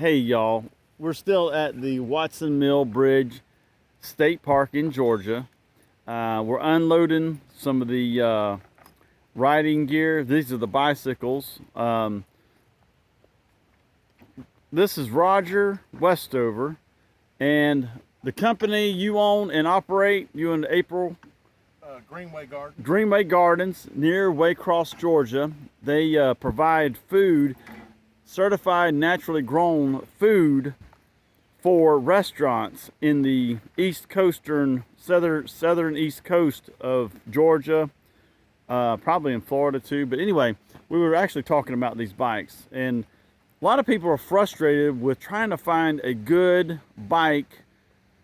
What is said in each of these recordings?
Hey y'all, we're still at the Watson Mill Bridge State Park in Georgia. We're unloading some of the riding gear. These are the bicycles. This is Roger Westover, and the company you own and operate, you and April? Greenway Gardens near Waycross, Georgia. They provide food, certified naturally grown food for restaurants in the southern east coast of Georgia, probably in Florida too. But anyway, we were actually talking about these bikes, and a lot of people are frustrated with trying to find a good bike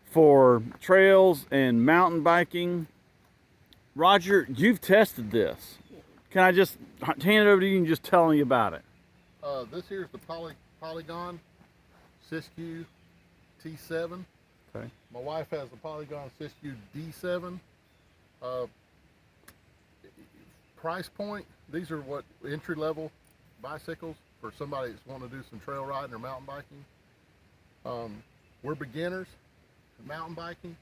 for trails and mountain biking. Roger, you've tested this. Can I just hand it over to you and just tell me about it? This here's the Polygon Siskiyou T7. Okay. My wife has the Polygon Siskiyou D7. Price point, these are what entry-level bicycles for somebody that's wanting to do some trail riding or mountain biking. We're beginners in mountain biking,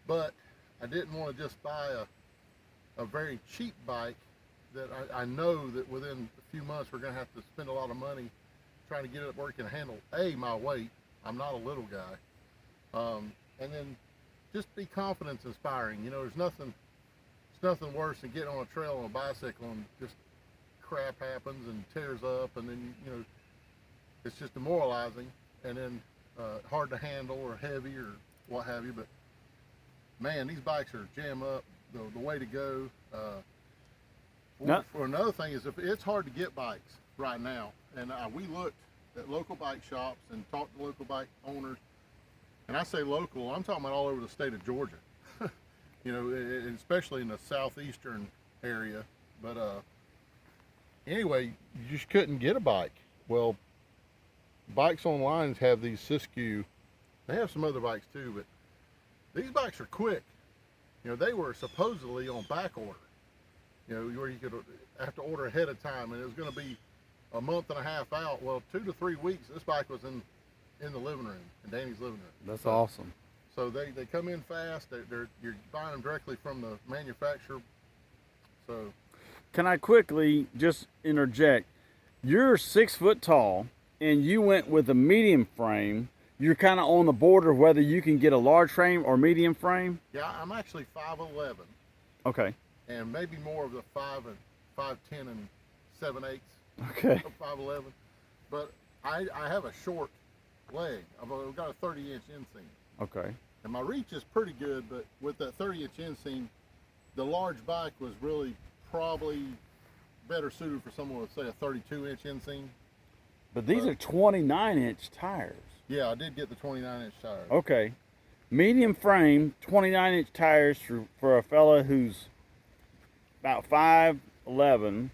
but I didn't want to just buy a very cheap bike that I know that within a few months we're going to have to spend a lot of money trying to get it where it can handle my weight. I'm not a little guy. And then just be confidence inspiring. You know, there's nothing worse than getting on a trail on a bicycle and just crap happens and tears up, and then you know it's just demoralizing, and then hard to handle or heavy or what have you. But man, these bikes are jam up, the way to go. For another thing is, if it's hard to get bikes right now, and we looked at local bike shops and talked to local bike owners, and I say local, I'm talking about all over the state of Georgia. You know, especially in the southeastern area. But anyway, you just couldn't get a bike. Well, Bikes Online have these Siskiyou. They have some other bikes too, but these bikes are quick. You know, they were supposedly on back order. You know, where you could have to order ahead of time, and it was going to be a month and a half out. Well, 2 to 3 weeks, this bike was in the living room, in Danny's living room. That's awesome. So they come in fast. You're buying them directly from the manufacturer. So, can I quickly just interject? You're 6 foot tall, and you went with a medium frame. You're kind of on the border of whether you can get a large frame or medium frame. Yeah, I'm actually 5'11". Okay. And maybe more of the 5'10" and 7/8". Okay. 5'11". But I have a short leg. I've got a 30-inch inseam. Okay. And my reach is pretty good, but with that 30-inch inseam, the large bike was really probably better suited for someone with, say, a 32-inch inseam. But these are 29-inch tires. Yeah, I did get the 29-inch tires. Okay. Medium frame, 29-inch tires for a fella who's about 5'11".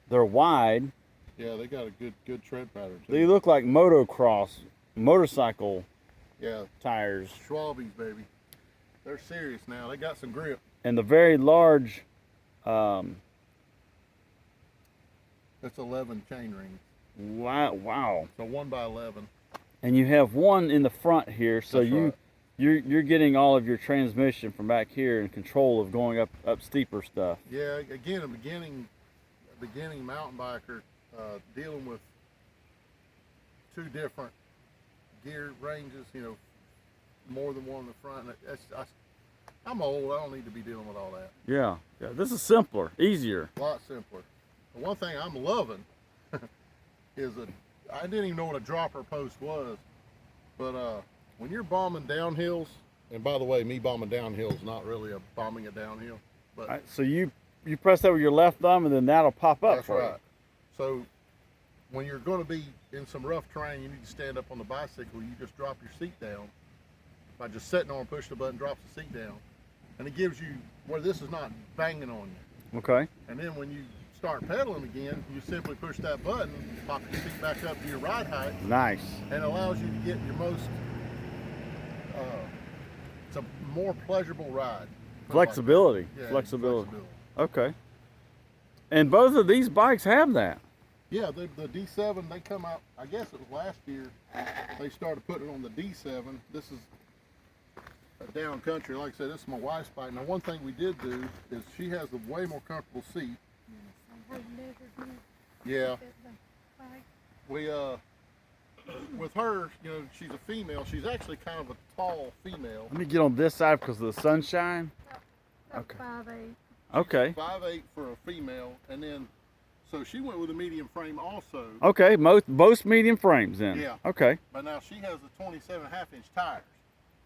They're wide. Yeah, they got a good tread pattern too. They look like motorcycle tires. Schwalbe's, baby. They're serious now. They got some grip. And the very large, that's 11 chain rings. Wow. So 1x11. And you have one in the front here, so right. you're getting all of your transmission from back here and control of going up steeper stuff. Yeah, again, a beginning mountain biker dealing with 2 different gear ranges, you know, more than one in the front. I'm old. I don't need to be dealing with all that. Yeah. This is simpler, easier. A lot simpler. The one thing I'm loving is I didn't even know what a dropper post was, but when you're bombing downhills, and by the way, me bombing downhill is not really a bombing a downhill, but right, so you press that with your left thumb, and then that'll pop up. That's right. So when you're going to be in some rough terrain, you need to stand up on the bicycle. You just drop your seat down by just sitting on and push the button, drops the seat down, and it gives you where this is not banging on you. Okay. And then when you start pedaling again, you simply push that button, pop your seat back up to your ride height. Nice. And allows you to get your most, it's a more pleasurable ride. Flexibility. Yeah, Flexibility. Okay. And both of these bikes have that. Yeah, the D7, they come out, I guess it was last year, they started putting it on the D7. This is a down country. Like I said, this is my wife's bike. Now, one thing we did do is she has a way more comfortable seat. Yeah. We, with her, you know, she's a female. She's actually kind of a tall female. Let me get on this side because of the sunshine. Okay. 5'8". Okay. 5'8" for a female, and then so she went with a medium frame also. Okay, both medium frames then. Yeah. Okay. But now she has the 27.5-inch tires.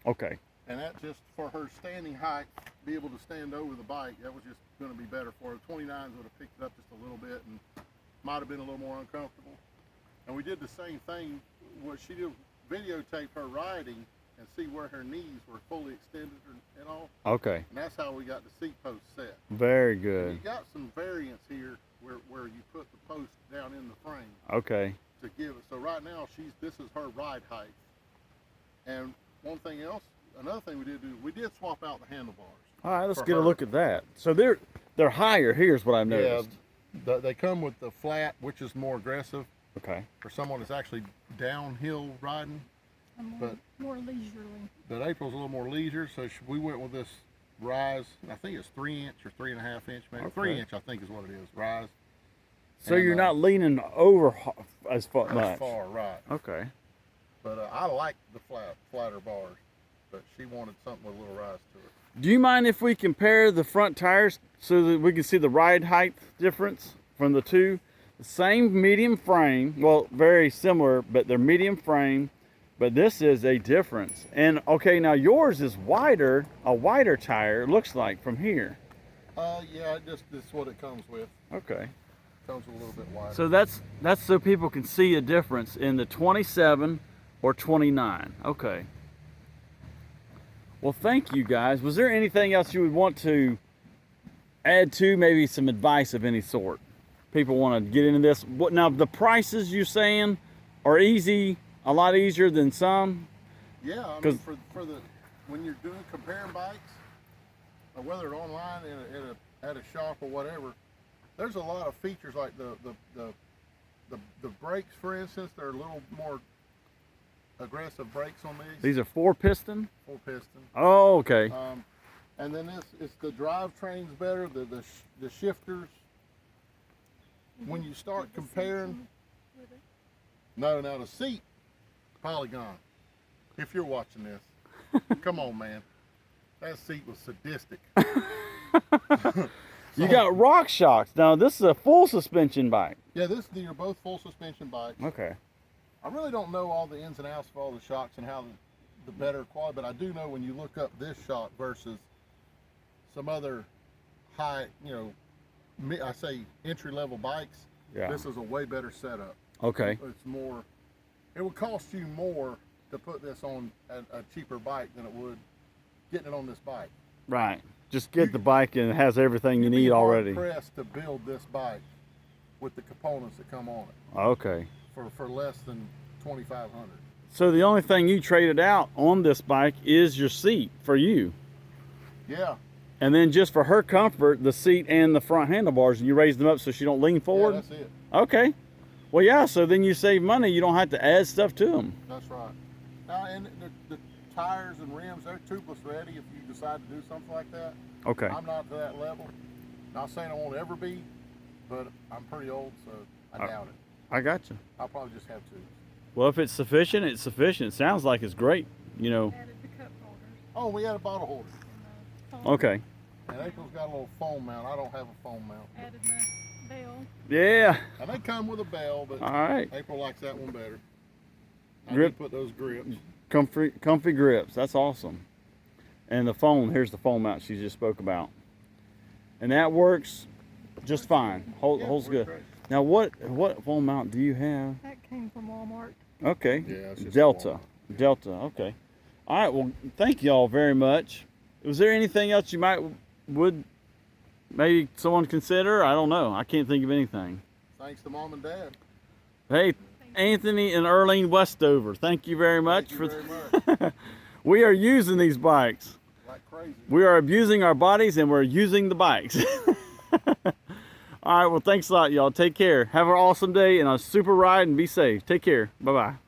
Okay. And that just for her standing height, be able to stand over the bike, that was just going to be better for her. 29s would have picked it up just a little bit and might have been a little more uncomfortable. And we did the same thing. What she did, videotape her riding and see where her knees were fully extended and all. Okay. And that's how we got the seat post set. Very And good. you got some variants here where you put the post down in the frame Okay. to give it. So right now this is her ride height. And another thing we did do, we did swap out the handlebars. All right, let's For get a her. look at that. So they're higher. Here's what I've noticed. Yeah, they come with the flat, which is more aggressive Okay. for someone that's actually downhill riding. But More leisurely. But April's a little more leisure, so we went with this Rise. I think it's 3-inch or 3.5-inch, maybe. Okay. 3-inch, I think, is what it is. Rise. So And, you're not leaning over as much. as far, right? Okay. But I like the flatter bars. But she wanted something with a little rise to it. Do you mind if we compare the front tires so that we can see the ride height difference from the two? The same medium frame, well, very similar, but they're medium frame, but this is a difference. And okay, now yours is wider, a wider tire, it looks like from here. Yeah, that's what it comes with. Okay. Comes with a little bit wider. So that's so people can see a difference in the 27 or 29. Okay. Well, thank you guys. Was there anything else you would want to add to, maybe some advice of any sort? People want to get into this. What now? The prices you're saying are easy, a lot easier than some. Yeah, I mean, for the when you're doing comparing bikes, or whether it's online at a shop or whatever, there's a lot of features like the brakes, for instance. They're a little more aggressive brakes on these. These are 4-piston. 4-piston. Oh, okay. And then it's the drivetrain's better. The shifters. When you start comparing, no, now the seat, Polygon. If you're watching this, come on, man, that seat was sadistic. You got rock shocks. Now this is a full suspension bike. Yeah, they're both full suspension bikes. Okay. I really don't know all the ins and outs of all the shocks and how the better quality, but I do know when you look up this shock versus some other high, I say entry-level bikes, Yeah. this is a way better setup. Okay. It's more, it would cost you more to put this on a cheaper bike than it would getting it on this bike. Right. Just get the bike and it has everything you need already. You'd be hard-pressed to build this bike with the components that come on it Okay. for less than $2,500. So the only thing you traded out on this bike is your seat for you. Yeah. And then just for her comfort, the seat and the front handlebars, you raise them up so she don't lean forward? Yeah, that's it. Okay. Well, yeah, so then you save money. You don't have to add stuff to them. That's right. Now, and the tires and rims, they're tubeless ready if you decide to do something like that. Okay. I'm not to that level. Not saying I won't ever be, but I'm pretty old, so I doubt it. I got you. I'll probably just have two. Well, if it's sufficient, it's sufficient. It sounds like it's great, Added the cup holders. Oh, we had a bottle holder. And the Okay. And April's got a little foam mount. I don't have a foam mount. added my bell. Yeah. And they come with a bell, but All right. April likes that one better. I Grip. did put those grips. Comfy grips. That's awesome. And the foam, here's the foam mount she just spoke about. And that works just fine. Holds works good. great. Now, what foam mount do you have? That came from Walmart. Okay. Yeah, it's just Delta. a Delta. Okay. All right. Well, thank you all very much. Was there anything else you would maybe someone consider? I don't know. I can't think of anything. Thanks to Mom and Dad. Hey, Anthony and Earlene Westover, thank you very much. Thank you very much. We are using these bikes. Like crazy. We are abusing our bodies and we're using the bikes. All right, well, thanks a lot, y'all. Take care. Have an awesome day and a super ride and be safe. Take care. Bye-bye.